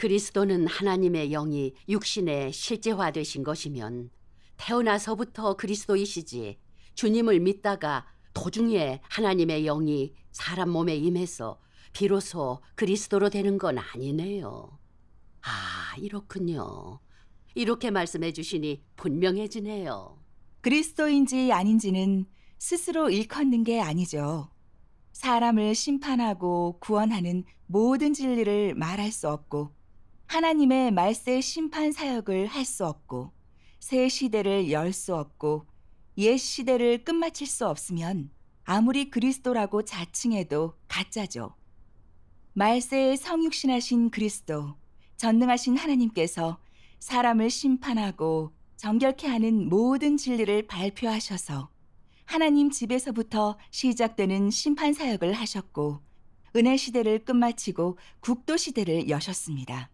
그리스도는 하나님의 영이 육신에 실제화되신 것이면 태어나서부터 그리스도이시지 주님을 믿다가 도중에 하나님의 영이 사람 몸에 임해서 비로소 그리스도로 되는 건 아니네요. 아, 이렇군요. 이렇게 말씀해 주시니 분명해지네요. 그리스도인지 아닌지는 스스로 일컫는 게 아니죠. 사람을 심판하고 구원하는 모든 진리를 말할 수 없고, 하나님의 말세 심판 사역을 할 수 없고, 새 시대를 열 수 없고, 옛 시대를 끝마칠 수 없으면 아무리 그리스도라고 자칭해도 가짜죠. 말세에 성육신하신 그리스도, 전능하신 하나님께서 사람을 심판하고 정결케 하는 모든 진리를 발표하셔서 하나님 집에서부터 시작되는 심판 사역을 하셨고, 은혜 시대를 끝마치고 국도 시대를 여셨습니다.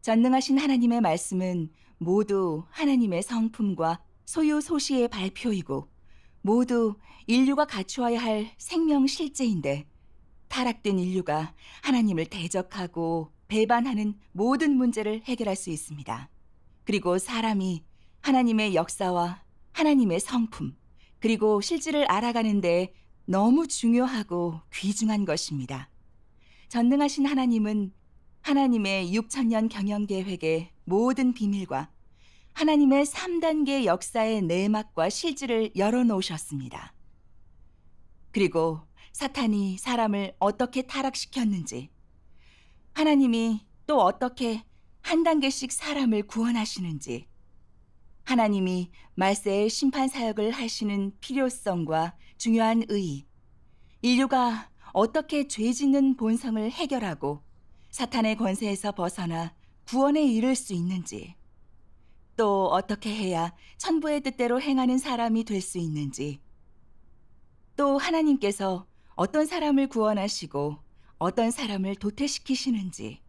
전능하신 하나님의 말씀은 모두 하나님의 성품과 소유 소시의 발표이고, 모두 인류가 갖추어야 할 생명 실제인데, 타락된 인류가 하나님을 대적하고 배반하는 모든 문제를 해결할 수 있습니다. 그리고 사람이 하나님의 역사와 하나님의 성품, 그리고 실질을 알아가는데 너무 중요하고 귀중한 것입니다. 전능하신 하나님은 하나님의 6천년 경영 계획의 모든 비밀과 하나님의 3단계 역사의 내막과 실질을 열어놓으셨습니다. 그리고 사탄이 사람을 어떻게 타락시켰는지, 하나님이 또 어떻게 한 단계씩 사람을 구원하시는지, 하나님이 말세의 심판 사역을 하시는 필요성과 중요한 의의, 인류가 어떻게 죄 짓는 본성을 해결하고 사탄의 권세에서 벗어나 구원에 이를 수 있는지, 또 어떻게 해야 천부의 뜻대로 행하는 사람이 될 수 있는지, 또 하나님께서 어떤 사람을 구원하시고 어떤 사람을 도태시키시는지,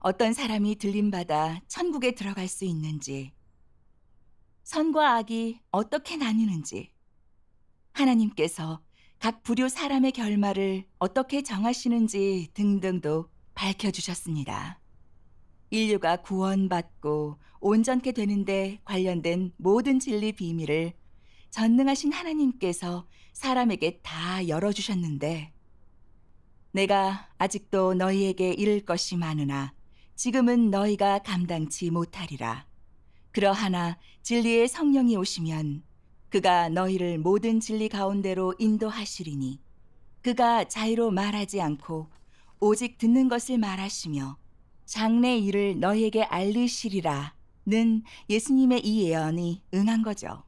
어떤 사람이 들림받아 천국에 들어갈 수 있는지, 선과 악이 어떻게 나뉘는지, 하나님께서 각 부류 사람의 결말을 어떻게 정하시는지 등등도 밝혀주셨습니다. 인류가 구원받고 온전케 되는데 관련된 모든 진리 비밀을 전능하신 하나님께서 사람에게 다 열어주셨는데, 내가 아직도 너희에게 이를 것이 많으나 지금은 너희가 감당치 못하리라. 그러하나 진리의 성령이 오시면 그가 너희를 모든 진리 가운데로 인도하시리니, 그가 자의로 말하지 않고 오직 듣는 것을 말하시며 장래 일을 너희에게 알리시리라 는 예수님의 이 예언이 응한 거죠.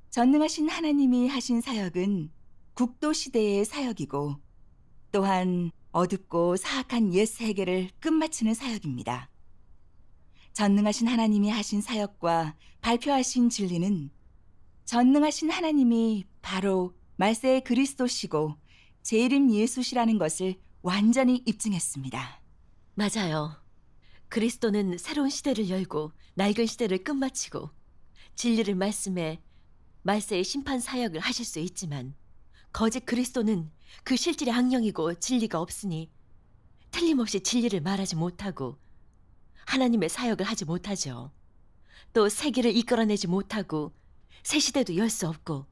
전능하신 하나님이 하신 사역은 국도 시대의 사역이고, 또한 어둡고 사악한 옛 세계를 끝마치는 사역입니다. 전능하신 하나님이 하신 사역과 발표하신 진리는 전능하신 하나님이 바로 말세의 그리스도시고 재림 예수시라는 것을 완전히 입증했습니다. 맞아요. 그리스도는 새로운 시대를 열고 낡은 시대를 끝마치고 진리를 말씀해 말세의 심판 사역을 하실 수 있지만, 거짓 그리스도는 그 실질의 악령이고 진리가 없으니 틀림없이 진리를 말하지 못하고 하나님의 사역을 하지 못하죠. 또 세계를 이끌어내지 못하고 새 시대도 열 수 없고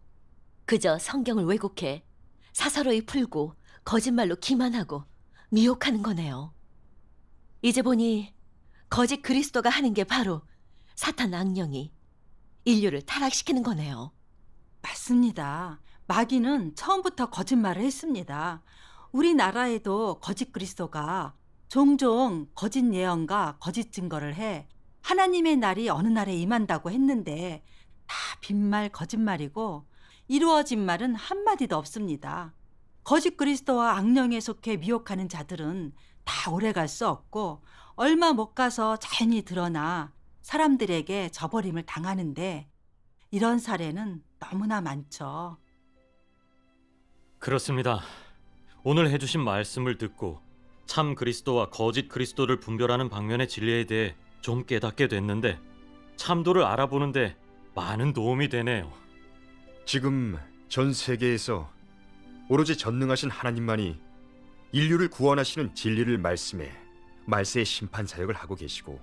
그저 성경을 왜곡해 사사로이 풀고 거짓말로 기만하고 미혹하는 거네요. 이제 보니 거짓 그리스도가 하는 게 바로 사탄 악령이 인류를 타락시키는 거네요. 맞습니다. 마귀는 처음부터 거짓말을 했습니다. 우리나라에도 거짓 그리스도가 종종 거짓 예언과 거짓 증거를 해 하나님의 날이 어느 날에 임한다고 했는데, 다 빈말 거짓말이고 이루어진 말은 한마디도 없습니다. 거짓 그리스도와 악령에 속해 미혹하는 자들은 다 오래 갈 수 없고 얼마 못 가서 자연히 드러나 사람들에게 저버림을 당하는데, 이런 사례는 너무나 많죠. 그렇습니다. 오늘 해주신 말씀을 듣고 참 그리스도와 거짓 그리스도를 분별하는 방면의 진리에 대해 좀 깨닫게 됐는데, 참도를 알아보는데 많은 도움이 되네요. 지금 전 세계에서 오로지 전능하신 하나님만이 인류를 구원하시는 진리를 말씀해 말세의 심판 사역을 하고 계시고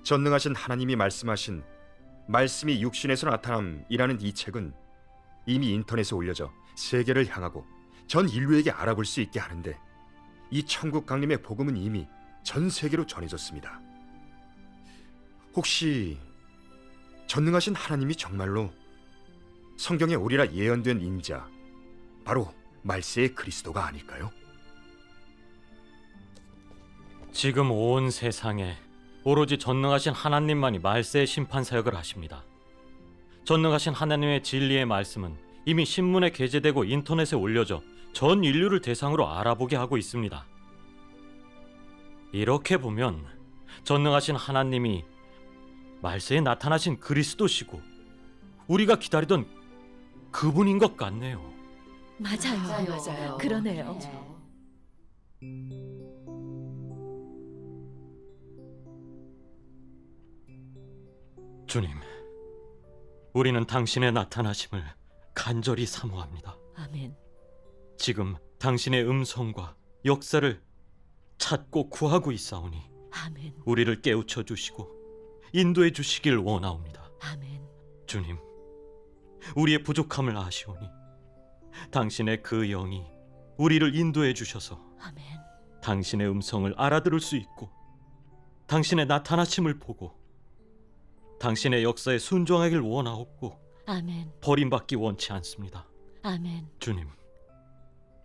전능하신 하나님이 말씀하신 말씀이 육신에서 나타남이라는 이 책은 이미 인터넷에 올려져 세계를 향하고 전 인류에게 알아볼 수 있게 하는데 이 천국 강림의 복음은 이미 전 세계로 전해졌습니다. 혹시 전능하신 하나님이 정말로 성경에 오리라 예언된 인자, 바로 말세의 그리스도가 아닐까요? 지금 온 세상에 오로지 전능하신 하나님만이 말세의 심판 사역을 하십니다. 전능하신 하나님의 진리의 말씀은 이미 신문에 게재되고 인터넷에 올려져 전 인류를 대상으로 알아보게 하고 있습니다. 이렇게 보면 전능하신 하나님이 말세에 나타나신 그리스도시고 우리가 기다리던 그분인 것 같네요. 맞아요. 그러네요. 주님, 우리는 당신의 나타나심을 간절히 사모합니다. 아멘. 지금 당신의 음성과 역사를 찾고 구하고 있사오니 아멘. 우리를 깨우쳐 주시고 인도해 주시길 원하옵니다. 아멘. 주님, 우리의 부족함을 아시오니 당신의 그 영이 우리를 인도해 주셔서 아멘. 당신의 음성을 알아들을 수 있고 당신의 나타나심을 보고 당신의 역사에 순종하길 원하옵고 아멘. 버림받기 원치 않습니다. 아멘. 주님,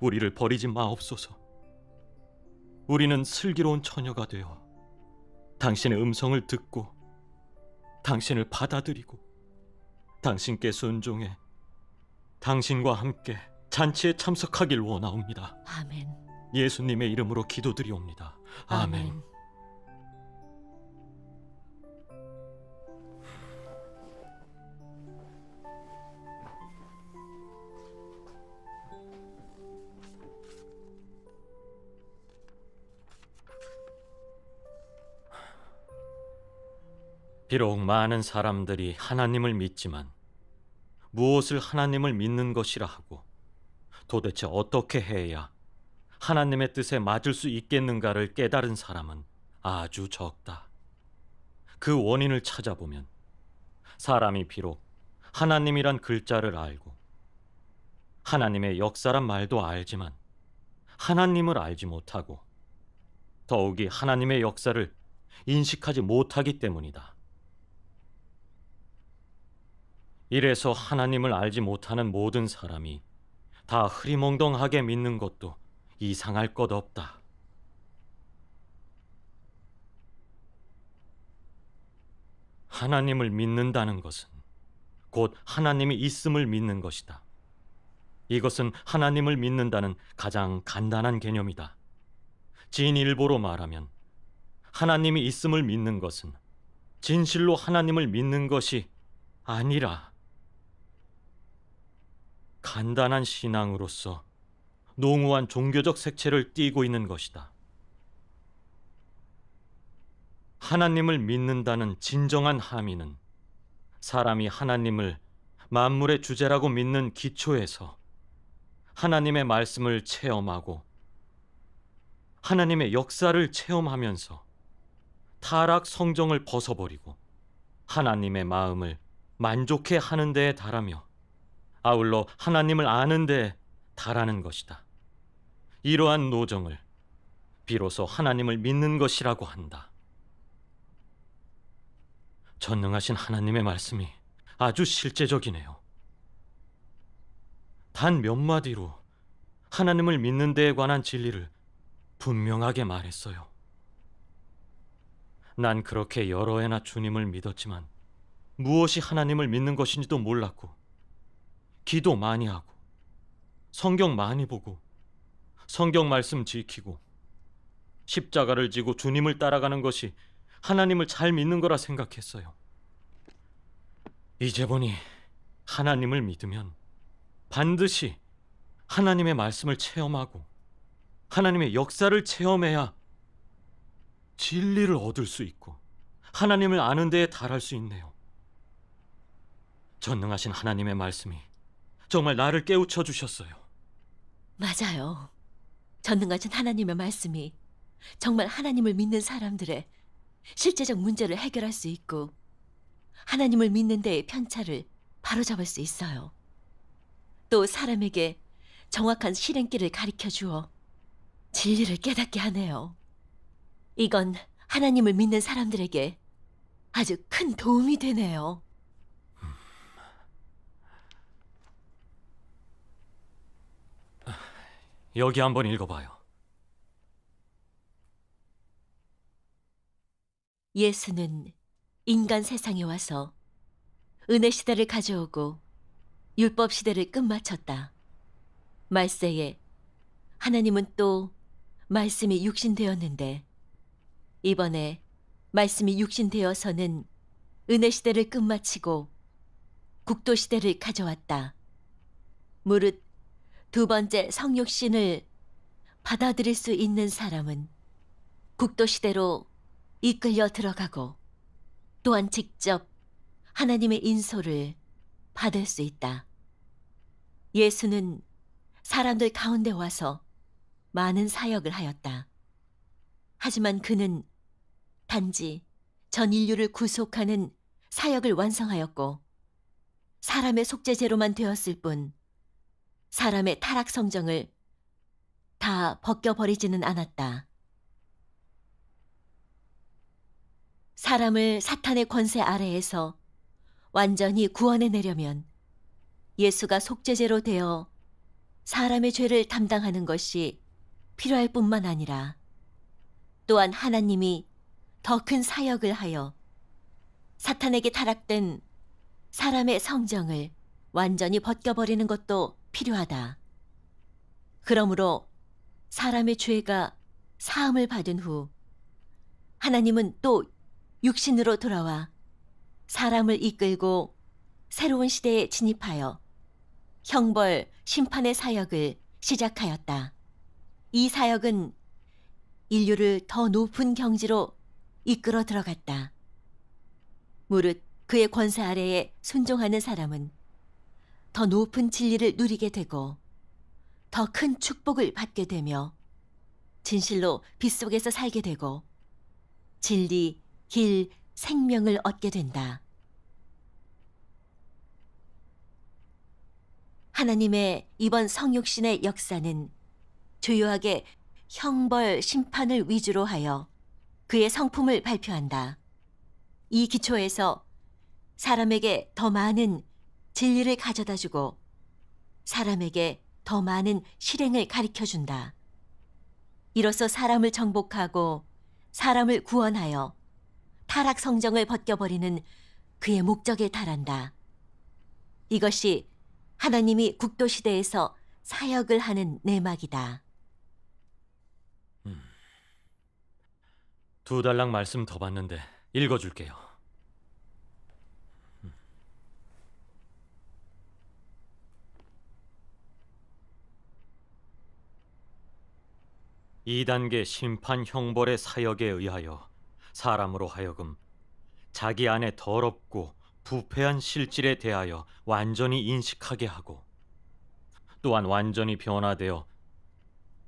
우리를 버리지 마옵소서. 우리는 슬기로운 처녀가 되어 당신의 음성을 듣고 당신을 받아들이고 당신께 순종해 당신과 함께 잔치에 참석하길 원하옵니다. 아멘. 예수님의 이름으로 기도드리옵니다. 아멘. 비록 많은 사람들이 하나님을 믿지만 무엇을 하나님을 믿는 것이라 하고 도대체 어떻게 해야 하나님의 뜻에 맞을 수 있겠는가를 깨달은 사람은 아주 적다. 그 원인을 찾아보면 사람이 비록 하나님이란 글자를 알고 하나님의 역사란 말도 알지만 하나님을 알지 못하고 더욱이 하나님의 역사를 인식하지 못하기 때문이다. 이래서 하나님을 알지 못하는 모든 사람이 다 흐리멍덩하게 믿는 것도 이상할 것 없다. 하나님을 믿는다는 것은 곧 하나님이 있음을 믿는 것이다. 이것은 하나님을 믿는다는 가장 간단한 개념이다. 진일보로 말하면 하나님이 있음을 믿는 것은 진실로 하나님을 믿는 것이 아니라 간단한 신앙으로서 농후한 종교적 색채를 띠고 있는 것이다. 하나님을 믿는다는 진정한 함의는 사람이 하나님을 만물의 주제라고 믿는 기초에서 하나님의 말씀을 체험하고 하나님의 역사를 체험하면서 타락 성정을 벗어버리고 하나님의 마음을 만족해 하는 데에 달하며 아울러 하나님을 아는 데에 달하는 것이다. 이러한 노정을 비로소 하나님을 믿는 것이라고 한다. 전능하신 하나님의 말씀이 아주 실제적이네요. 단 몇 마디로 하나님을 믿는 데에 관한 진리를 분명하게 말했어요. 난 그렇게 여러 해나 주님을 믿었지만 무엇이 하나님을 믿는 것인지도 몰랐고 기도 많이 하고 성경 많이 보고 성경 말씀 지키고 십자가를 지고 주님을 따라가는 것이 하나님을 잘 믿는 거라 생각했어요. 이제 보니 하나님을 믿으면 반드시 하나님의 말씀을 체험하고 하나님의 역사를 체험해야 진리를 얻을 수 있고 하나님을 아는 데에 달할 수 있네요. 전능하신 하나님의 말씀이 정말 나를 깨우쳐 주셨어요. 맞아요. 전능하신 하나님의 말씀이 정말 하나님을 믿는 사람들의 실제적 문제를 해결할 수 있고 하나님을 믿는 데의 편차를 바로잡을 수 있어요. 또 사람에게 정확한 실행길을 가르쳐 주어 진리를 깨닫게 하네요. 이건 하나님을 믿는 사람들에게 아주 큰 도움이 되네요. 여기 한번 읽어봐요. 예수는 인간 세상에 와서 은혜 시대를 가져오고 율법 시대를 끝마쳤다. 말세에 하나님은 또 말씀이 육신되었는데 이번에 말씀이 육신되어서는 은혜 시대를 끝마치고 국도 시대를 가져왔다. 무릇 두 번째 성육신을 받아들일 수 있는 사람은 국도 시대로 이끌려 들어가고 또한 직접 하나님의 인소를 받을 수 있다. 예수는 사람들 가운데 와서 많은 사역을 하였다. 하지만 그는 단지 전 인류를 구속하는 사역을 완성하였고 사람의 속죄제로만 되었을 뿐 사람의 타락 성정을 다 벗겨버리지는 않았다. 사람을 사탄의 권세 아래에서 완전히 구원해내려면 예수가 속죄제로 되어 사람의 죄를 담당하는 것이 필요할 뿐만 아니라 또한 하나님이 더 큰 사역을 하여 사탄에게 타락된 사람의 성정을 완전히 벗겨버리는 것도 필요하다. 그러므로 사람의 죄가 사함을 받은 후 하나님은 또 육신으로 돌아와 사람을 이끌고 새로운 시대에 진입하여 형벌, 심판의 사역을 시작하였다. 이 사역은 인류를 더 높은 경지로 이끌어 들어갔다. 무릇 그의 권세 아래에 순종하는 사람은 더 높은 진리를 누리게 되고 더 큰 축복을 받게 되며 진실로 빛 속에서 살게 되고 진리, 길, 생명을 얻게 된다. 하나님의 이번 성육신의 역사는 주요하게 형벌, 심판을 위주로 하여 그의 성품을 발표한다. 이 기초에서 사람에게 더 많은 진리를 가져다 주고 사람에게 더 많은 실행을 가르쳐 준다. 이로써 사람을 정복하고 사람을 구원하여 타락 성정을 벗겨버리는 그의 목적에 달한다. 이것이 하나님이 국도 시대에서 사역을 하는 내막이다. 2달랑 말씀 더 봤는데 읽어줄게요. 이 단계 심판 형벌의 사역에 의하여 사람으로 하여금 자기 안에 더럽고 부패한 실질에 대하여 완전히 인식하게 하고 또한 완전히 변화되어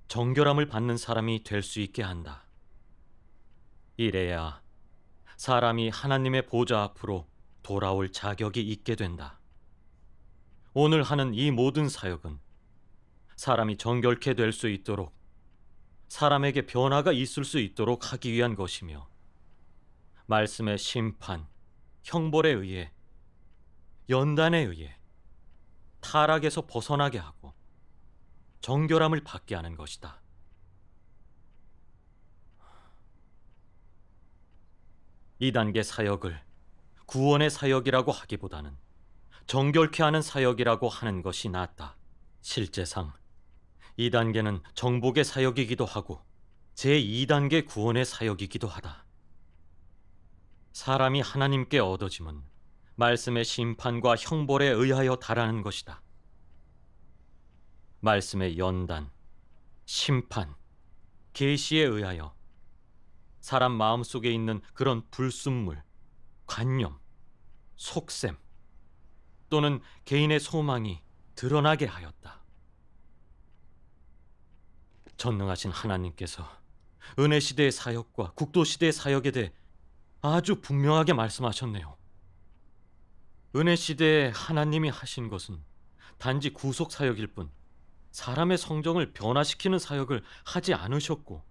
정결함을 받는 사람이 될 수 있게 한다. 이래야 사람이 하나님의 보좌 앞으로 돌아올 자격이 있게 된다. 오늘 하는 이 모든 사역은 사람이 정결케 될 수 있도록 사람에게 변화가 있을 수 있도록 하기 위한 것이며 말씀의 심판, 형벌에 의해 연단에 의해 타락에서 벗어나게 하고 정결함을 받게 하는 것이다. 이 단계 사역을 구원의 사역이라고 하기보다는 정결케 하는 사역이라고 하는 것이 낫다. 실제상 이 단계는 정복의 사역이기도 하고 제2단계 구원의 사역이기도 하다. 사람이 하나님께 얻어짐은 말씀의 심판과 형벌에 의하여 달하는 것이다. 말씀의 연단, 심판, 계시에 의하여 사람 마음속에 있는 그런 불순물, 관념, 속셈 또는 개인의 소망이 드러나게 하였다. 전능하신 하나님께서 은혜 시대의 사역과 국도 시대의 사역에 대해 아주 분명하게 말씀하셨네요. 은혜 시대에 하나님이 하신 것은 단지 구속 사역일 뿐 사람의 성정을 변화시키는 사역을 하지 않으셨고,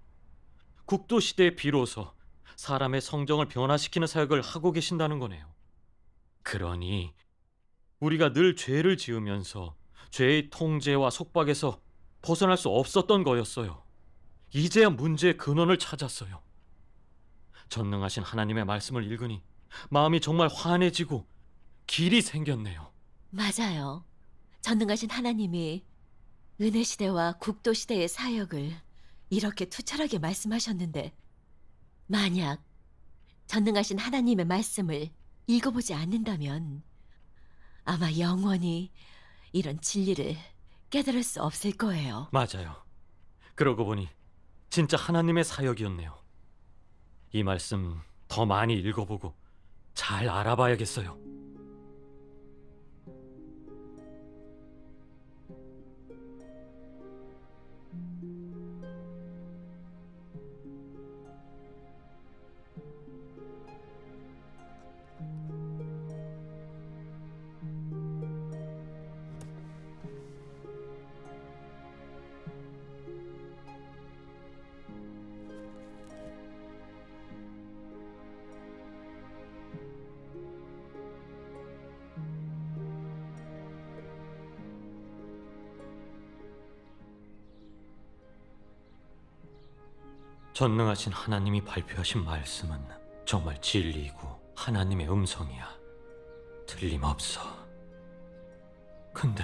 국도 시대에 비로소 사람의 성정을 변화시키는 사역을 하고 계신다는 거네요. 그러니 우리가 늘 죄를 지으면서 죄의 통제와 속박에서 벗어날 수 없었던 거였어요. 이제야 문제의 근원을 찾았어요. 전능하신 하나님의 말씀을 읽으니 마음이 정말 환해지고 길이 생겼네요. 맞아요. 전능하신 하나님이 은혜 시대와 국도 시대의 사역을 이렇게 투철하게 말씀하셨는데, 만약 전능하신 하나님의 말씀을 읽어보지 않는다면 아마 영원히 이런 진리를 깨달을 수 없을 거예요. 맞아요. 그러고 보니 진짜 하나님의 사역이었네요. 이 말씀 더 많이 읽어보고 잘 알아봐야겠어요. 전능하신 하나님이 발표하신 말씀은 정말 진리이고 하나님의 음성이야. 틀림없어. 근데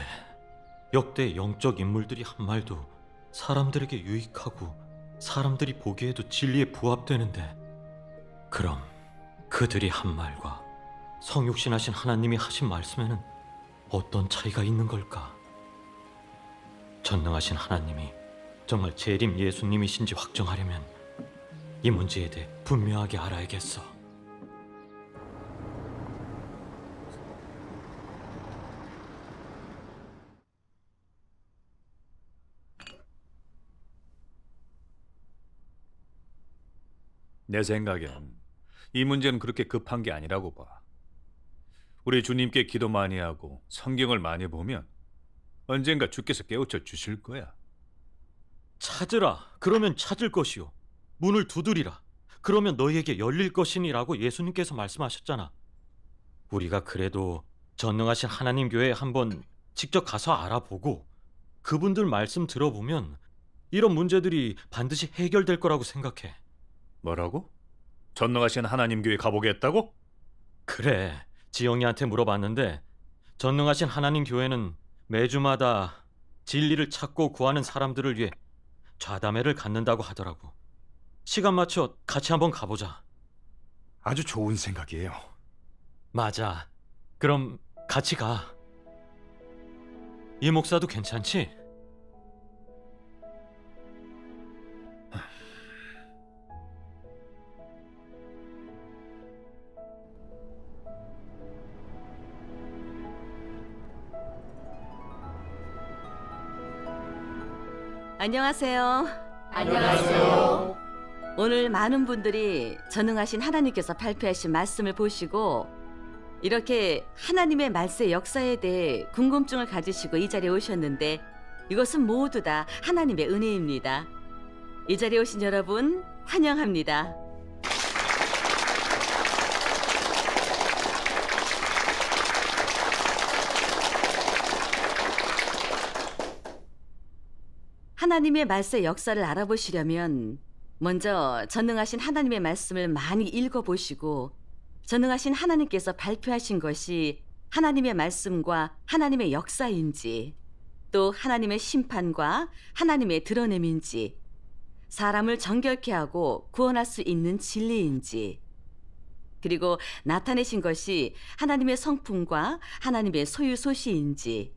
역대 영적 인물들이 한 말도 사람들에게 유익하고 사람들이 보기에도 진리에 부합되는데, 그럼 그들이 한 말과 성육신하신 하나님이 하신 말씀에는 어떤 차이가 있는 걸까? 전능하신 하나님이 정말 재림 예수님이신지 확정하려면 이 문제에 대해 분명하게 알아야겠어. 내 생각엔 이 문제는 그렇게 급한 게 아니라고 봐. 우리 주님께 기도 많이 하고 성경을 많이 보면 언젠가 주께서 깨우쳐 주실 거야. 찾으라. 그러면 찾을 것이요. 문을 두드리라. 그러면 너희에게 열릴 것이니라고 예수님께서 말씀하셨잖아. 우리가 그래도 전능하신 하나님 교회에 한번 직접 가서 알아보고 그분들 말씀 들어보면 이런 문제들이 반드시 해결될 거라고 생각해. 뭐라고? 전능하신 하나님 교회 가보겠다고? 그래. 지영이한테 물어봤는데 전능하신 하나님 교회는 매주마다 진리를 찾고 구하는 사람들을 위해 좌담회를 갖는다고 하더라고. 시간 맞춰 같이 한번 가보자. 아주 좋은 생각이에요. 맞아. 그럼 같이 가. 이 목사도 괜찮지? 안녕하세요. 안녕하세요. 오늘 많은 분들이 전능하신 하나님께서 발표하신 말씀을 보시고 이렇게 하나님의 말씀의 역사에 대해 궁금증을 가지시고 이 자리에 오셨는데, 이것은 모두 다 하나님의 은혜입니다. 이 자리에 오신 여러분 환영합니다. 하나님의 말씀의 역사를 알아보시려면 먼저 전능하신 하나님의 말씀을 많이 읽어보시고, 전능하신 하나님께서 발표하신 것이 하나님의 말씀과 하나님의 역사인지, 또 하나님의 심판과 하나님의 드러냄인지, 사람을 정결케 하고 구원할 수 있는 진리인지, 그리고 나타내신 것이 하나님의 성품과 하나님의 소유소시인지,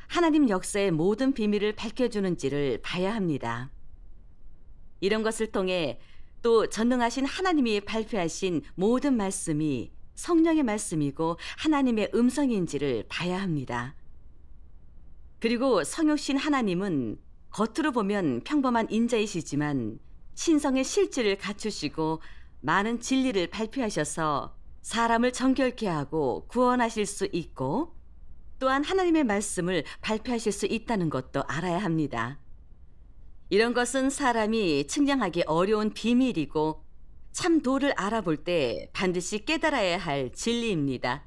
하나님 역사의 모든 비밀을 밝혀주는지를 봐야 합니다. 이런 것을 통해 또 전능하신 하나님이 발표하신 모든 말씀이 성령의 말씀이고 하나님의 음성인지를 봐야 합니다. 그리고 성육신 하나님은 겉으로 보면 평범한 인자이시지만 신성의 실질을 갖추시고 많은 진리를 발표하셔서 사람을 정결케 하고 구원하실 수 있고 또한 하나님의 말씀을 발표하실 수 있다는 것도 알아야 합니다. 이런 것은 사람이 측량하기 어려운 비밀이고 참 도를 알아볼 때 반드시 깨달아야 할 진리입니다.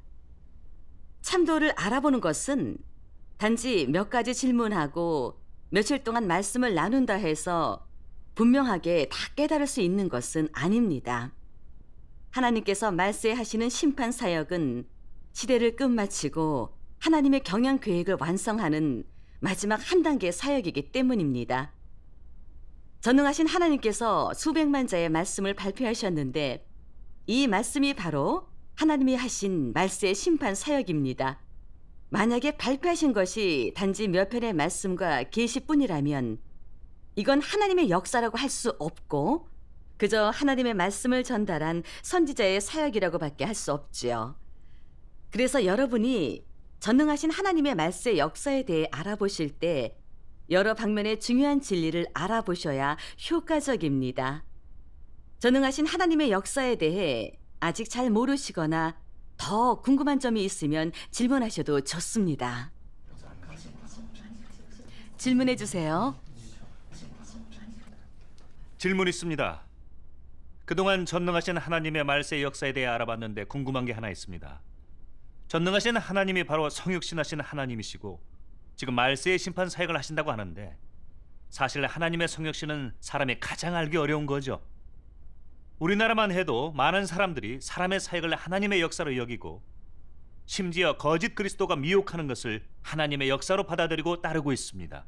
참도를 알아보는 것은 단지 몇 가지 질문하고 며칠 동안 말씀을 나눈다 해서 분명하게 다 깨달을 수 있는 것은 아닙니다. 하나님께서 말세하시는 심판 사역은 시대를 끝마치고 하나님의 경영 계획을 완성하는 마지막 한 단계의 사역이기 때문입니다. 전능하신 하나님께서 수백만 자의 말씀을 발표하셨는데 이 말씀이 바로 하나님이 하신 말세의 심판 사역입니다. 만약에 발표하신 것이 단지 몇 편의 말씀과 계시뿐이라면 이건 하나님의 역사라고 할 수 없고 그저 하나님의 말씀을 전달한 선지자의 사역이라고 밖에 할 수 없지요. 그래서 여러분이 전능하신 하나님의 말세 역사에 대해 알아보실 때 여러 방면의 중요한 진리를 알아보셔야 효과적입니다. 전능하신 하나님의 역사에 대해 아직 잘 모르시거나 더 궁금한 점이 있으면 질문하셔도 좋습니다. 질문해 주세요. 질문 있습니다. 그동안 전능하신 하나님의 말세 역사에 대해 알아봤는데 궁금한 게 하나 있습니다. 전능하신 하나님이 바로 성육신하신 하나님이시고 지금 말세의 심판 사역을 하신다고 하는데 사실 하나님의 성육신은 사람이 가장 알기 어려운 거죠. 우리나라만 해도 많은 사람들이 사람의 사역을 하나님의 역사로 여기고 심지어 거짓 그리스도가 미혹하는 것을 하나님의 역사로 받아들이고 따르고 있습니다.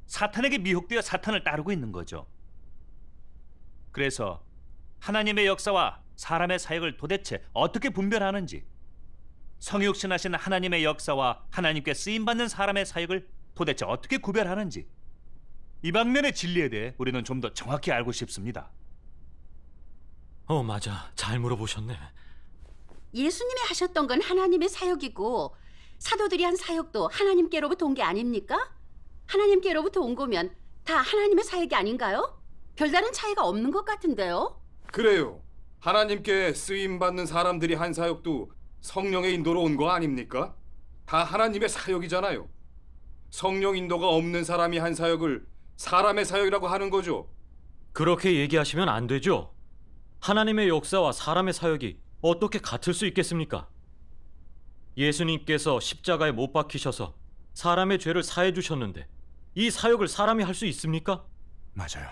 사탄에게 미혹되어 사탄을 따르고 있는 거죠. 그래서 하나님의 역사와 사람의 사역을 도대체 어떻게 분별하는지, 성육신하신 하나님의 역사와 하나님께 쓰임받는 사람의 사역을 도대체 어떻게 구별하는지, 이 방면의 진리에 대해 우리는 좀 더 정확히 알고 싶습니다. 맞아. 잘 물어보셨네. 예수님이 하셨던 건 하나님의 사역이고 사도들이 한 사역도 하나님께로부터 온 게 아닙니까? 하나님께로부터 온 거면 다 하나님의 사역이 아닌가요? 별다른 차이가 없는 것 같은데요? 그래요. 하나님께 쓰임받는 사람들이 한 사역도 성령의 인도로 온 거 아닙니까? 다 하나님의 사역이잖아요. 성령 인도가 없는 사람이 한 사역을 사람의 사역이라고 하는 거죠. 그렇게 얘기하시면 안 되죠. 하나님의 역사와 사람의 사역이 어떻게 같을 수 있겠습니까? 예수님께서 십자가에 못 박히셔서 사람의 죄를 사해 주셨는데 이 사역을 사람이 할 수 있습니까? 맞아요.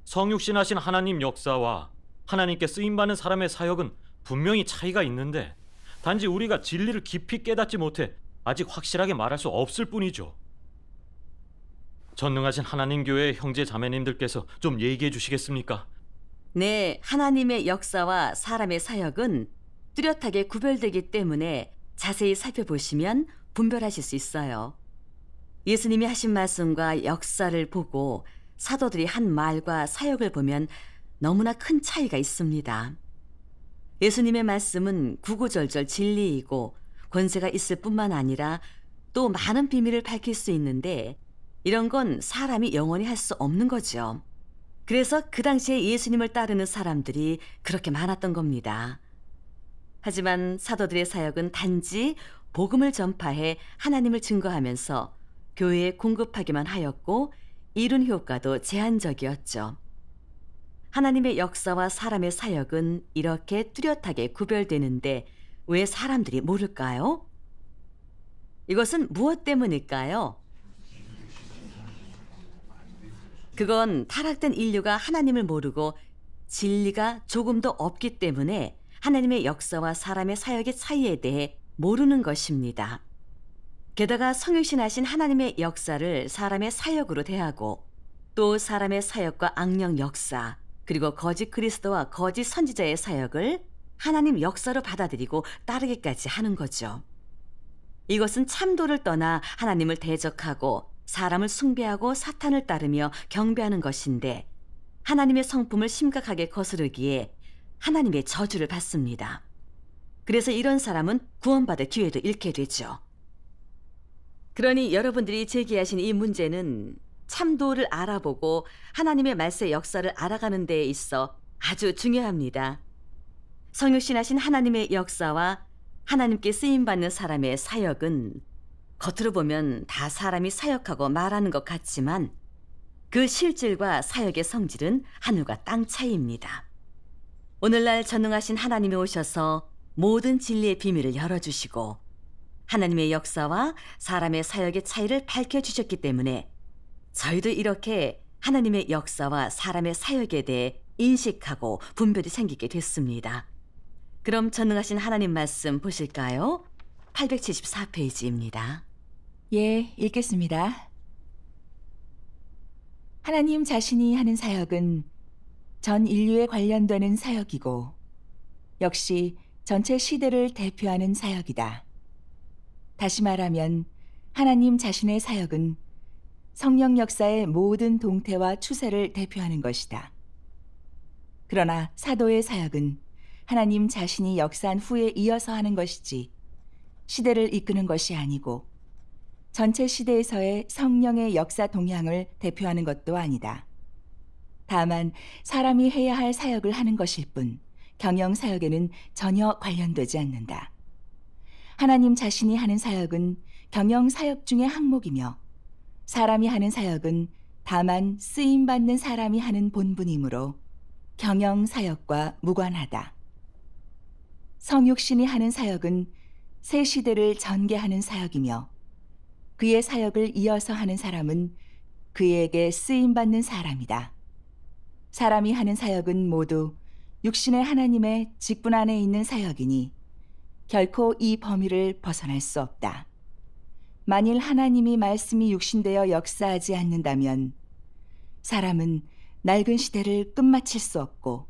성육신하신 하나님 역사와 하나님께 쓰임받는 사람의 사역은 분명히 차이가 있는데 단지 우리가 진리를 깊이 깨닫지 못해 아직 확실하게 말할 수 없을 뿐이죠. 전능하신 하나님 교회의 형제 자매님들께서 좀 얘기해 주시겠습니까? 네, 하나님의 역사와 사람의 사역은 뚜렷하게 구별되기 때문에 자세히 살펴보시면 분별하실 수 있어요. 예수님이 하신 말씀과 역사를 보고 사도들이 한 말과 사역을 보면 너무나 큰 차이가 있습니다. 예수님의 말씀은 구구절절 진리이고 권세가 있을 뿐만 아니라 또 많은 비밀을 밝힐 수 있는데 이런 건 사람이 영원히 할 수 없는 거죠. 그래서 그 당시에 예수님을 따르는 사람들이 그렇게 많았던 겁니다. 하지만 사도들의 사역은 단지 복음을 전파해 하나님을 증거하면서 교회에 공급하기만 하였고 이룬 효과도 제한적이었죠. 하나님의 역사와 사람의 사역은 이렇게 뚜렷하게 구별되는데 왜 사람들이 모를까요? 이것은 무엇 때문일까요? 그건 타락된 인류가 하나님을 모르고 진리가 조금도 없기 때문에 하나님의 역사와 사람의 사역의 차이에 대해 모르는 것입니다. 게다가 성육신하신 하나님의 역사를 사람의 사역으로 대하고 또 사람의 사역과 악령 역사 그리고 거짓 그리스도와 거짓 선지자의 사역을 하나님 역사로 받아들이고 따르기까지 하는 거죠. 이것은 참도를 떠나 하나님을 대적하고 사람을 숭배하고 사탄을 따르며 경배하는 것인데 하나님의 성품을 심각하게 거스르기에 하나님의 저주를 받습니다. 그래서 이런 사람은 구원받을 기회도 잃게 되죠. 그러니 여러분들이 제기하신 이 문제는 참도를 알아보고 하나님의 말씀의 역사를 알아가는 데에 있어 아주 중요합니다. 성육신하신 하나님의 역사와 하나님께 쓰임받는 사람의 사역은 겉으로 보면 다 사람이 사역하고 말하는 것 같지만 그 실질과 사역의 성질은 하늘과 땅 차이입니다. 오늘날 전능하신 하나님이 오셔서 모든 진리의 비밀을 열어주시고 하나님의 역사와 사람의 사역의 차이를 밝혀주셨기 때문에 저희도 이렇게 하나님의 역사와 사람의 사역에 대해 인식하고 분별이 생기게 됐습니다. 그럼 전능하신 하나님 말씀 보실까요? 874페이지입니다. 예, 읽겠습니다. 하나님 자신이 하는 사역은 전 인류에 관련되는 사역이고 역시 전체 시대를 대표하는 사역이다. 다시 말하면 하나님 자신의 사역은 성령 역사의 모든 동태와 추세를 대표하는 것이다. 그러나 사도의 사역은 하나님 자신이 역사한 후에 이어서 하는 것이지 시대를 이끄는 것이 아니고 전체 시대에서의 성령의 역사 동향을 대표하는 것도 아니다. 다만 사람이 해야 할 사역을 하는 것일 뿐 경영 사역에는 전혀 관련되지 않는다. 하나님 자신이 하는 사역은 경영 사역 중의 항목이며 사람이 하는 사역은 다만 쓰임받는 사람이 하는 본분이므로 경영 사역과 무관하다. 성육신이 하는 사역은 새 시대를 전개하는 사역이며 그의 사역을 이어서 하는 사람은 그에게 쓰임받는 사람이다. 사람이 하는 사역은 모두 육신의 하나님의 직분 안에 있는 사역이니 결코 이 범위를 벗어날 수 없다. 만일 하나님이 말씀이 육신되어 역사하지 않는다면 사람은 낡은 시대를 끝마칠 수 없고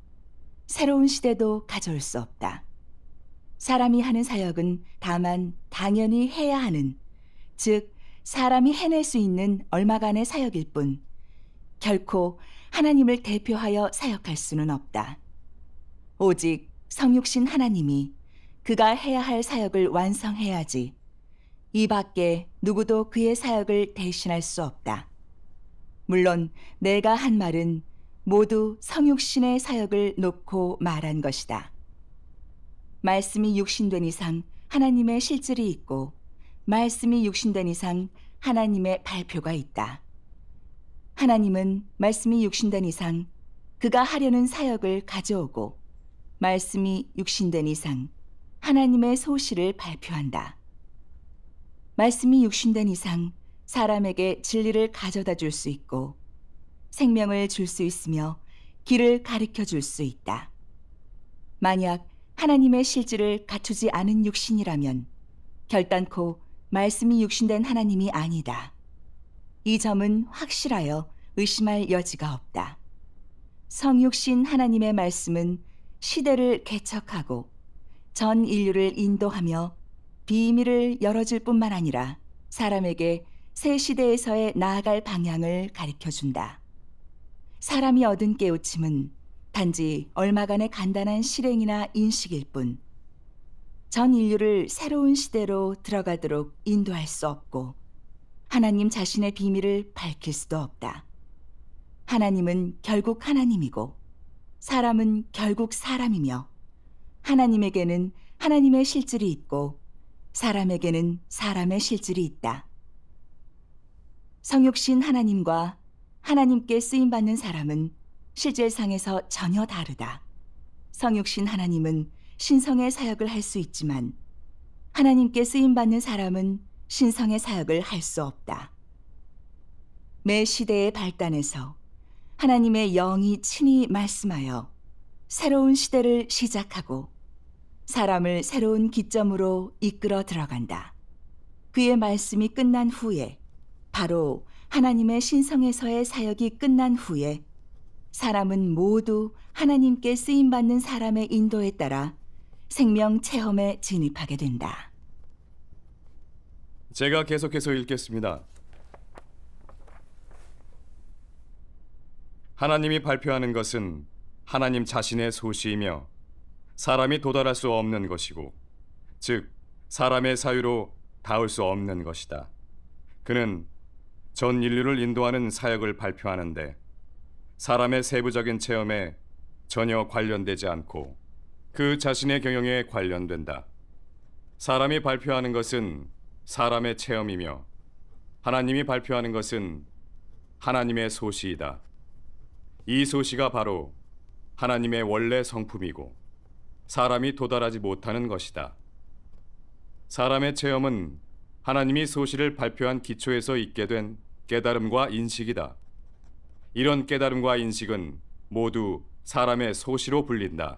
새로운 시대도 가져올 수 없다. 사람이 하는 사역은 다만 당연히 해야 하는, 즉 사람이 해낼 수 있는 얼마간의 사역일 뿐 결코 하나님을 대표하여 사역할 수는 없다. 오직 성육신 하나님이 그가 해야 할 사역을 완성해야지 이 밖에 누구도 그의 사역을 대신할 수 없다. 물론 내가 한 말은 모두 성육신의 사역을 놓고 말한 것이다. 말씀이 육신된 이상 하나님의 실질이 있고 말씀이 육신된 이상 하나님의 발표가 있다. 하나님은 말씀이 육신된 이상 그가 하려는 사역을 가져오고 말씀이 육신된 이상 하나님의 소실을 발표한다. 말씀이 육신된 이상 사람에게 진리를 가져다 줄 수 있고 생명을 줄 수 있으며 길을 가르쳐 줄 수 있다. 만약 하나님의 실질을 갖추지 않은 육신이라면 결단코 말씀이 육신된 하나님이 아니다. 이 점은 확실하여 의심할 여지가 없다. 성육신 하나님의 말씀은 시대를 개척하고 전 인류를 인도하며 비밀을 열어줄 뿐만 아니라 사람에게 새 시대에서의 나아갈 방향을 가르쳐준다. 사람이 얻은 깨우침은 단지 얼마간의 간단한 실행이나 인식일 뿐 전 인류를 새로운 시대로 들어가도록 인도할 수 없고 하나님 자신의 비밀을 밝힐 수도 없다. 하나님은 결국 하나님이고 사람은 결국 사람이며 하나님에게는 하나님의 실질이 있고 사람에게는 사람의 실질이 있다. 성육신 하나님과 하나님께 쓰임받는 사람은 실질상에서 전혀 다르다. 성육신 하나님은 신성의 사역을 할 수 있지만 하나님께 쓰임받는 사람은 신성의 사역을 할 수 없다. 매 시대의 발단에서 하나님의 영이 친히 말씀하여 새로운 시대를 시작하고 사람을 새로운 기점으로 이끌어 들어간다. 그의 말씀이 끝난 후에 바로 하나님의 신성에서의 사역이 끝난 후에 사람은 모두 하나님께 쓰임받는 사람의 인도에 따라 생명 체험에 진입하게 된다. 제가 계속해서 읽겠습니다. 하나님이 발표하는 것은 하나님 자신의 소시이며 사람이 도달할 수 없는 것이고 즉 사람의 사유로 닿을 수 없는 것이다. 그는 전 인류를 인도하는 사역을 발표하는데 사람의 세부적인 체험에 전혀 관련되지 않고 그 자신의 경영에 관련된다. 사람이 발표하는 것은 사람의 체험이며 하나님이 발표하는 것은 하나님의 소시이다. 이 소시가 바로 하나님의 원래 성품이고 사람이 도달하지 못하는 것이다. 사람의 체험은 하나님이 소시를 발표한 기초에서 있게 된 깨달음과 인식이다. 이런 깨달음과 인식은 모두 사람의 소시로 불린다.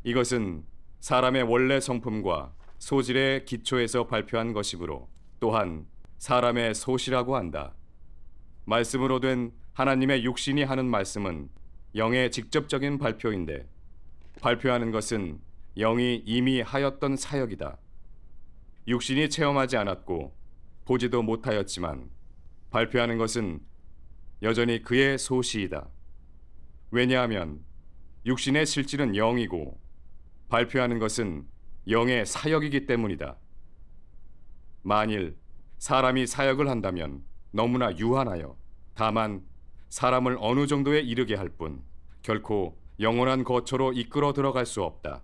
이것은 사람의 원래 성품과 소질의 기초에서 발표한 것이므로 또한 사람의 소시라고 한다. 말씀으로 된 하나님의 육신이 하는 말씀은 영의 직접적인 발표인데 발표하는 것은 영이 이미 하였던 사역이다. 육신이 체험하지 않았고 보지도 못하였지만 발표하는 것은 여전히 그의 소시이다. 왜냐하면 육신의 실질은 영이고 발표하는 것은 영의 사역이기 때문이다. 만일 사람이 사역을 한다면 너무나 유한하여 다만 사람을 어느 정도에 이르게 할 뿐 결코 영원한 거처로 이끌어 들어갈 수 없다.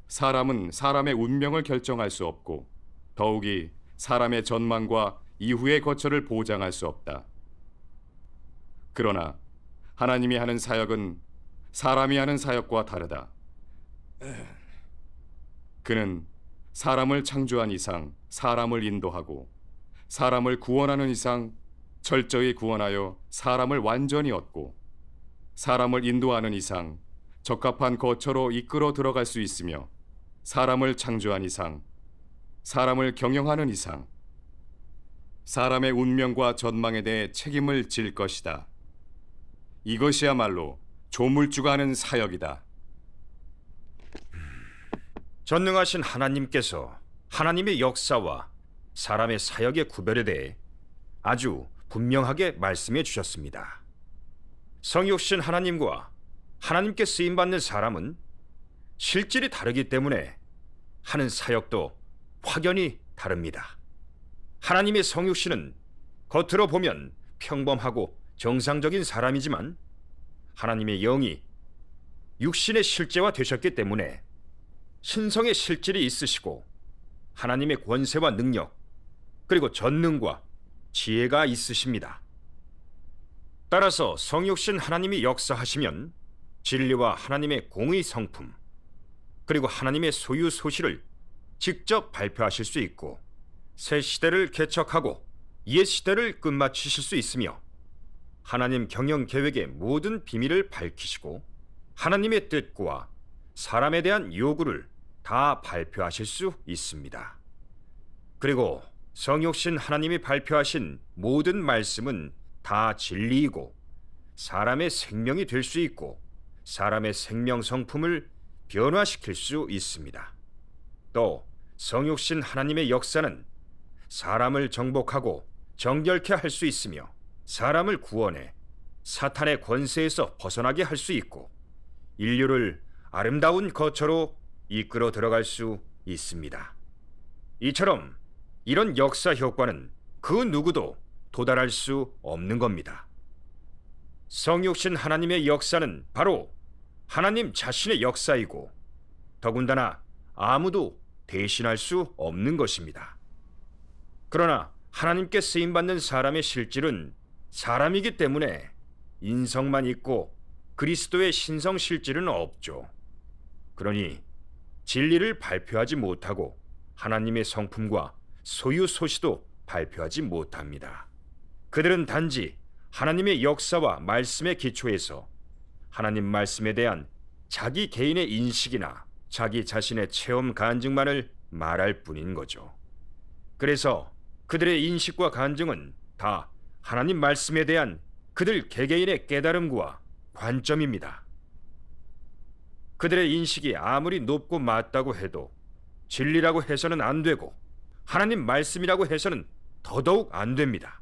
사람은 사람의 운명을 결정할 수 없고 더욱이 사람의 전망과 이후의 거처를 보장할 수 없다. 그러나 하나님이 하는 사역은 사람이 하는 사역과 다르다. 그는 사람을 창조한 이상 사람을 인도하고 사람을 구원하는 이상 철저히 구원하여 사람을 완전히 얻고 사람을 인도하는 이상 적합한 거처로 이끌어 들어갈 수 있으며 사람을 창조한 이상 사람을 경영하는 이상 사람의 운명과 전망에 대해 책임을 질 것이다. 이것이야말로 조물주가 하는 사역이다. 전능하신 하나님께서 하나님의 역사와 사람의 사역의 구별에 대해 아주 분명하게 말씀해 주셨습니다. 성육신 하나님과 하나님께 쓰임받는 사람은 실질이 다르기 때문에 하는 사역도 확연히 다릅니다. 하나님의 성육신은 겉으로 보면 평범하고 정상적인 사람이지만 하나님의 영이 육신의 실제화 되셨기 때문에 신성의 실질이 있으시고 하나님의 권세와 능력 그리고 전능과 지혜가 있으십니다. 따라서 성육신 하나님이 역사하시면 진리와 하나님의 공의 성품 그리고 하나님의 소유 소실을 직접 발표하실 수 있고 새 시대를 개척하고 옛 시대를 끝마치실 수 있으며 하나님 경영 계획의 모든 비밀을 밝히시고 하나님의 뜻과 사람에 대한 요구를 다 발표하실 수 있습니다. 그리고 성육신 하나님이 발표하신 모든 말씀은 다 진리이고 사람의 생명이 될 수 있고 사람의 생명 성품을 변화시킬 수 있습니다. 또 성육신 하나님의 역사는 사람을 정복하고 정결케 할 수 있으며 사람을 구원해 사탄의 권세에서 벗어나게 할 수 있고 인류를 아름다운 거처로 이끌어 들어갈 수 있습니다. 이처럼 이런 역사 효과는 그 누구도 도달할 수 없는 겁니다. 성육신 하나님의 역사는 바로 하나님 자신의 역사이고 더군다나 아무도 대신할 수 없는 것입니다. 그러나 하나님께 쓰임받는 사람의 실질은 사람이기 때문에 인성만 있고 그리스도의 신성 실질은 없죠. 그러니 진리를 발표하지 못하고 하나님의 성품과 소유 소시도 발표하지 못합니다. 그들은 단지 하나님의 역사와 말씀의 기초에서 하나님 말씀에 대한 자기 개인의 인식이나 자기 자신의 체험 간증만을 말할 뿐인 거죠. 그래서 그들의 인식과 간증은 다 하나님 말씀에 대한 그들 개개인의 깨달음과 관점입니다. 그들의 인식이 아무리 높고 맞다고 해도 진리라고 해서는 안 되고 하나님 말씀이라고 해서는 더더욱 안 됩니다.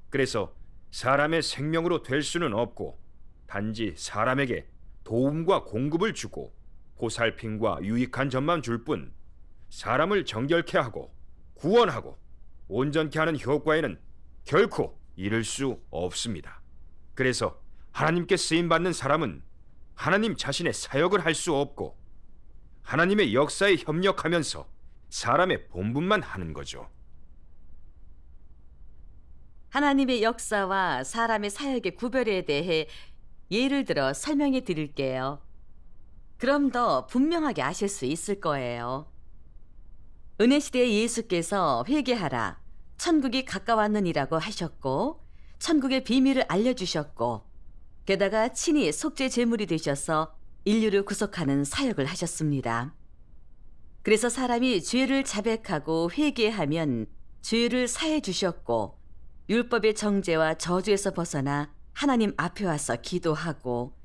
그래서 사람의 생명으로 될 수는 없고 단지 사람에게 도움과 공급을 주고 보살핌과 유익한 점만 줄 뿐 사람을 정결케 하고 구원하고 온전케 하는 효과에는 결코 이룰 수 없습니다. 그래서 하나님께 쓰임 받는 사람은 하나님 자신의 사역을 할 수 없고 하나님의 역사에 협력하면서 사람의 본분만 하는 거죠. 하나님의 역사와 사람의 사역의 구별에 대해 예를 들어 설명해 드릴게요. 그럼 더 분명하게 아실 수 있을 거예요. 은혜 시대에 예수께서 회개하라, 천국이 가까웠느니라고 하셨고 천국의 비밀을 알려주셨고 게다가 친히 속죄 제물이 되셔서 인류를 구속하는 사역을 하셨습니다. 그래서 사람이 죄를 자백하고 회개하면 죄를 사해 주셨고 율법의 정죄와 저주에서 벗어나 하나님 앞에 와서 기도하고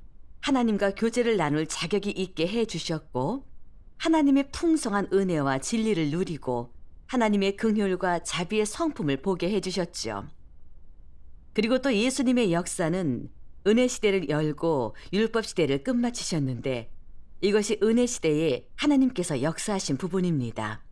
하나님과 교제를 나눌 자격이 있게 해 주셨고 하나님의 풍성한 은혜와 진리를 누리고 하나님의 긍휼과 자비의 성품을 보게 해 주셨죠. 그리고 또 예수님의 역사는 은혜 시대를 열고 율법 시대를 끝마치셨는데 이것이 은혜 시대에 하나님께서 역사하신 부분입니다.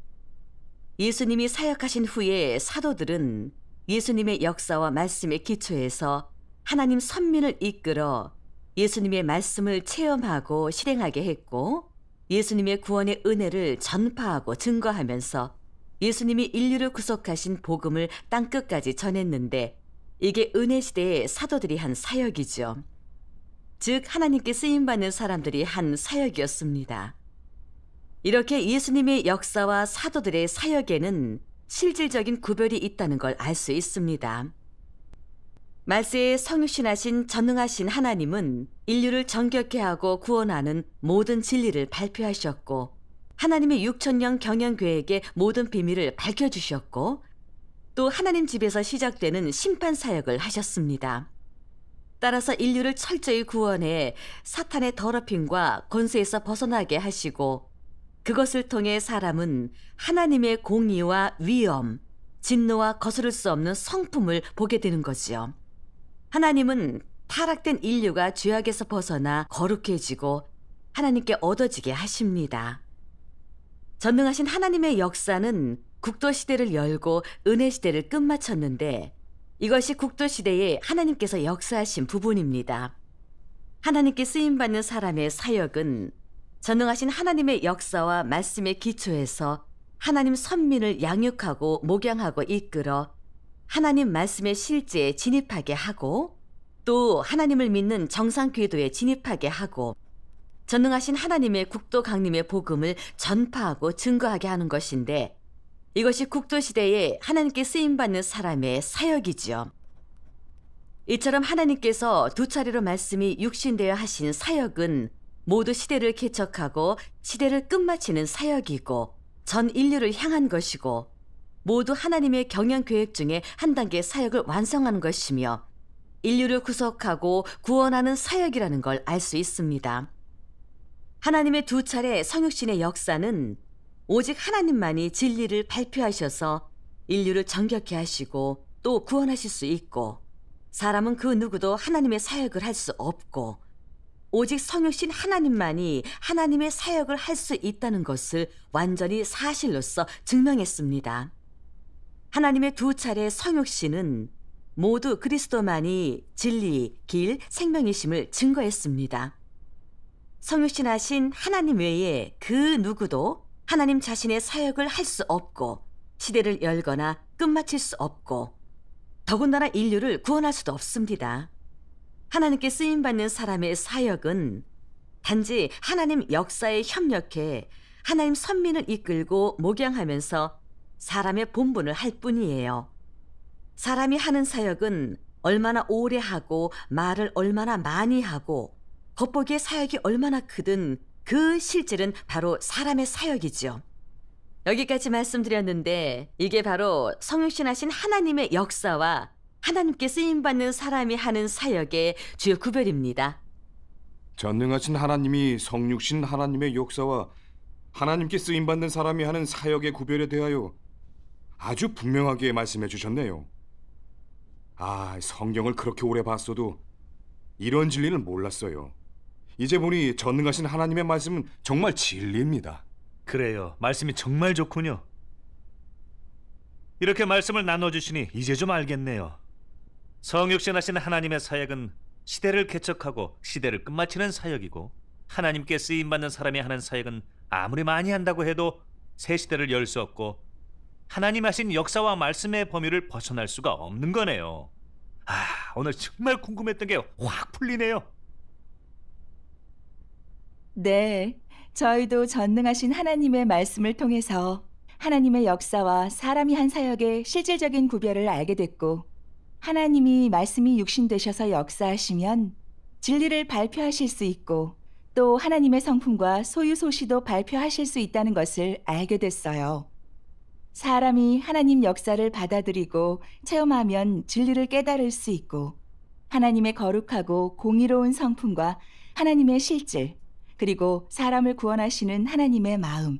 예수님이 사역하신 후에 사도들은 예수님의 역사와 말씀의 기초에서 하나님 선민을 이끌어 예수님의 말씀을 체험하고 실행하게 했고 예수님의 구원의 은혜를 전파하고 증거하면서 예수님이 인류를 구속하신 복음을 땅끝까지 전했는데 이게 은혜 시대의 사도들이 한 사역이죠. 즉 하나님께 쓰임받는 사람들이 한 사역이었습니다. 이렇게 예수님의 역사와 사도들의 사역에는 실질적인 구별이 있다는 걸 알 수 있습니다. 말세에 성육신하신 전능하신 하나님은 인류를 정결케 하고 구원하는 모든 진리를 발표하셨고 하나님의 6천년 경영계획의 모든 비밀을 밝혀주셨고 또 하나님 집에서 시작되는 심판 사역을 하셨습니다. 따라서 인류를 철저히 구원해 사탄의 더럽힘과 권세에서 벗어나게 하시고 그것을 통해 사람은 하나님의 공의와 위엄, 진노와 거스를 수 없는 성품을 보게 되는 거지요. 하나님은 타락된 인류가 죄악에서 벗어나 거룩해지고 하나님께 얻어지게 하십니다. 전능하신 하나님의 역사는 국도시대를 열고 은혜시대를 끝마쳤는데 이것이 국도시대에 하나님께서 역사하신 부분입니다. 하나님께 쓰임받는 사람의 사역은 전능하신 하나님의 역사와 말씀의 기초에서 하나님 선민을 양육하고 목양하고 이끌어 하나님 말씀의 실제에 진입하게 하고 또 하나님을 믿는 정상 궤도에 진입하게 하고 전능하신 하나님의 국도 강림의 복음을 전파하고 증거하게 하는 것인데 이것이 국도시대에 하나님께 쓰임받는 사람의 사역이지요. 이처럼 하나님께서 두 차례로 말씀이 육신되어 하신 사역은 모두 시대를 개척하고 시대를 끝마치는 사역이고 전 인류를 향한 것이고 모두 하나님의 경영 계획 중에 한 단계 사역을 완성하는 것이며 인류를 구속하고 구원하는 사역이라는 걸 알 수 있습니다. 하나님의 두 차례 성육신의 역사는 오직 하나님만이 진리를 발표하셔서 인류를 정결케 하시고 또 구원하실 수 있고 사람은 그 누구도 하나님의 사역을 할 수 없고 오직 성육신 하나님만이 하나님의 사역을 할 수 있다는 것을 완전히 사실로서 증명했습니다. 하나님의 두 차례 성육신은 모두 그리스도만이 진리, 길, 생명이심을 증거했습니다. 성육신하신 하나님 외에 그 누구도 하나님 자신의 사역을 할 수 없고 시대를 열거나 끝마칠 수 없고 더군다나 인류를 구원할 수도 없습니다. 하나님께 쓰임받는 사람의 사역은 단지 하나님 역사에 협력해 하나님 선민을 이끌고 목양하면서 사람의 본분을 할 뿐이에요. 사람이 하는 사역은 얼마나 오래 하고 말을 얼마나 많이 하고 겉보기에 사역이 얼마나 크든 그 실질은 바로 사람의 사역이죠. 여기까지 말씀드렸는데 이게 바로 성육신하신 하나님의 역사와 하나님께 쓰임받는 사람이 하는 사역의 주요 구별입니다. 전능하신 하나님이 성육신 하나님의 역사와 하나님께 쓰임받는 사람이 하는 사역의 구별에 대하여 아주 분명하게 말씀해 주셨네요. 성경을 그렇게 오래 봤어도 이런 진리는 몰랐어요. 이제 보니 전능하신 하나님의 말씀은 정말 진리입니다. 그래요. 말씀이 정말 좋군요. 이렇게 말씀을 나눠주시니 이제 좀 알겠네요. 성육신하신 하나님의 사역은 시대를 개척하고 시대를 끝마치는 사역이고, 하나님께 쓰임받는 사람이 하는 사역은 아무리 많이 한다고 해도 새 시대를 열 수 없고 하나님 하신 역사와 말씀의 범위를 벗어날 수가 없는 거네요. 오늘 정말 궁금했던 게 확 풀리네요. 네, 저희도 전능하신 하나님의 말씀을 통해서 하나님의 역사와 사람이 한 사역의 실질적인 구별을 알게 됐고, 하나님이 말씀이 육신되셔서 역사하시면 진리를 발표하실 수 있고, 또 하나님의 성품과 소유소시도 발표하실 수 있다는 것을 알게 됐어요. 사람이 하나님 역사를 받아들이고 체험하면 진리를 깨달을 수 있고, 하나님의 거룩하고 공의로운 성품과 하나님의 실질, 그리고 사람을 구원하시는 하나님의 마음,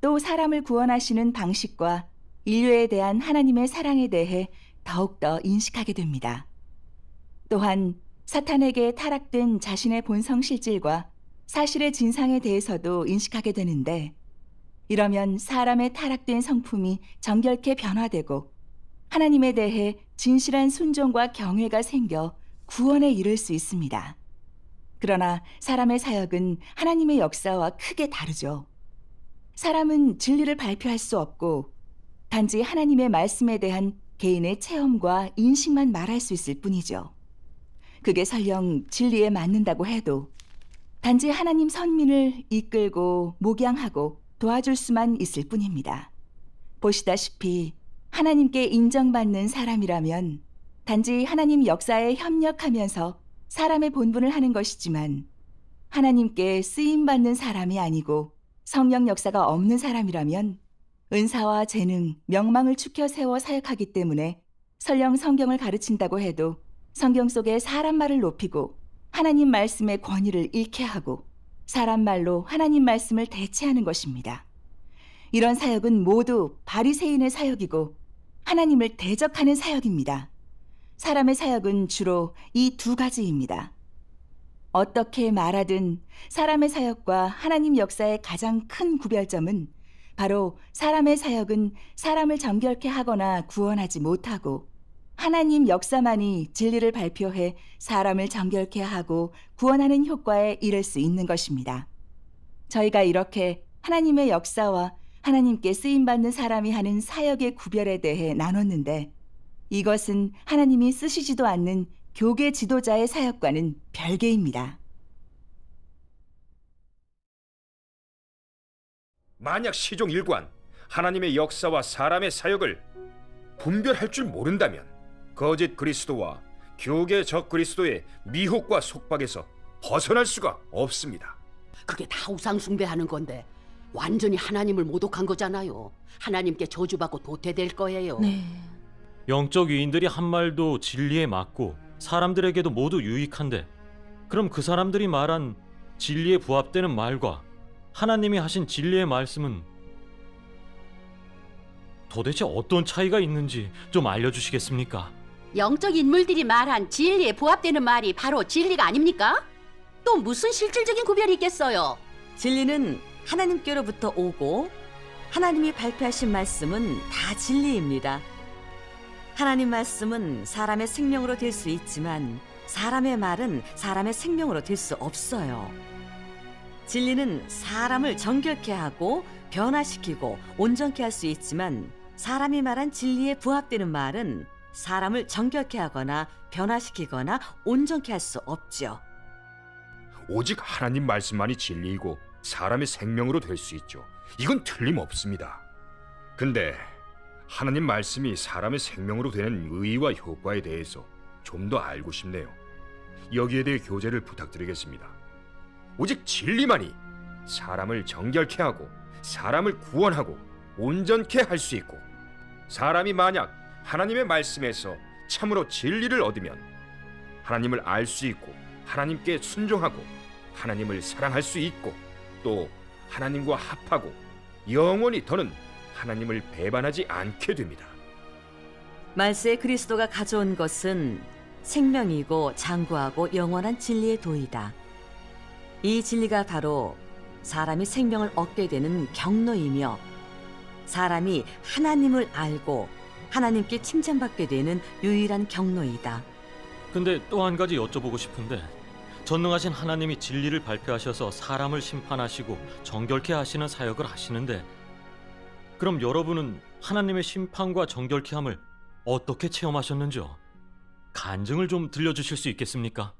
또 사람을 구원하시는 방식과 인류에 대한 하나님의 사랑에 대해 더욱더 인식하게 됩니다. 또한 사탄에게 타락된 자신의 본성 실질과 사실의 진상에 대해서도 인식하게 되는데, 이러면 사람의 타락된 성품이 정결케 변화되고 하나님에 대해 진실한 순종과 경외가 생겨 구원에 이를 수 있습니다. 그러나 사람의 사역은 하나님의 역사와 크게 다르죠. 사람은 진리를 발표할 수 없고 단지 하나님의 말씀에 대한 개인의 체험과 인식만 말할 수 있을 뿐이죠. 그게 설령 진리에 맞는다고 해도 단지 하나님 선민을 이끌고 목양하고 도와줄 수만 있을 뿐입니다. 보시다시피 하나님께 인정받는 사람이라면 단지 하나님 역사에 협력하면서 사람의 본분을 하는 것이지만, 하나님께 쓰임받는 사람이 아니고 성령 역사가 없는 사람이라면 은사와 재능, 명망을 축혀 세워 사역하기 때문에 설령 성경을 가르친다고 해도 성경 속에 사람 말을 높이고 하나님 말씀의 권위를 잃게 하고 사람 말로 하나님 말씀을 대체하는 것입니다. 이런 사역은 모두 바리새인의 사역이고 하나님을 대적하는 사역입니다. 사람의 사역은 주로 이 두 가지입니다. 어떻게 말하든 사람의 사역과 하나님 역사의 가장 큰 구별점은 바로 사람의 사역은 사람을 정결케 하거나 구원하지 못하고, 하나님 역사만이 진리를 발표해 사람을 정결케 하고 구원하는 효과에 이를 수 있는 것입니다. 저희가 이렇게 하나님의 역사와 하나님께 쓰임받는 사람이 하는 사역의 구별에 대해 나눴는데, 이것은 하나님이 쓰시지도 않는 교계 지도자의 사역과는 별개입니다. 만약 시종 일관 하나님의 역사와 사람의 사역을 분별할 줄 모른다면 거짓 그리스도와 교계 적 그리스도의 미혹과 속박에서 벗어날 수가 없습니다. 그게 다 우상 숭배하는 건데 완전히 하나님을 모독한 거잖아요. 하나님께 저주받고 도태될 거예요. 네. 영적 위인들이 한 말도 진리에 맞고 사람들에게도 모두 유익한데, 그럼 그 사람들이 말한 진리에 부합되는 말과 하나님이 하신 진리의 말씀은 도대체 어떤 차이가 있는지 좀 알려주시겠습니까? 영적 인물들이 말한 진리에 부합되는 말이 바로 진리가 아닙니까? 또 무슨 실질적인 구별이 있겠어요? 진리는 하나님께로부터 오고 하나님이 발표하신 말씀은 다 진리입니다. 하나님 말씀은 사람의 생명으로 될 수 있지만 사람의 말은 사람의 생명으로 될 수 없어요. 진리는 사람을 정결케 하고 변화시키고 온전케 할 수 있지만, 사람이 말한 진리에 부합되는 말은 사람을 정결케 하거나 변화시키거나 온전케 할 수 없죠. 오직 하나님 말씀만이 진리이고 사람의 생명으로 될 수 있죠. 이건 틀림없습니다. 근데 하나님 말씀이 사람의 생명으로 되는 의의와 효과에 대해서 좀 더 알고 싶네요. 여기에 대해 교제를 부탁드리겠습니다. 오직 진리만이 사람을 정결케 하고 사람을 구원하고 온전케 할 수 있고, 사람이 만약 하나님의 말씀에서 참으로 진리를 얻으면 하나님을 알 수 있고 하나님께 순종하고 하나님을 사랑할 수 있고, 또 하나님과 합하고 영원히 더는 하나님을 배반하지 않게 됩니다. 말세의 그리스도가 가져온 것은 생명이고 장구하고 영원한 진리의 도이다. 이 진리가 바로 사람이 생명을 얻게 되는 경로이며, 사람이 하나님을 알고 하나님께 칭찬받게 되는 유일한 경로이다. 근데 또 한 가지 여쭤보고 싶은데 전능하신 하나님이 진리를 발표하셔서 사람을 심판하시고 정결케 하시는 사역을 하시는데 그럼 여러분은 하나님의 심판과 정결케 함을 어떻게 체험하셨는지요? 간증을 좀 들려주실 수 있겠습니까?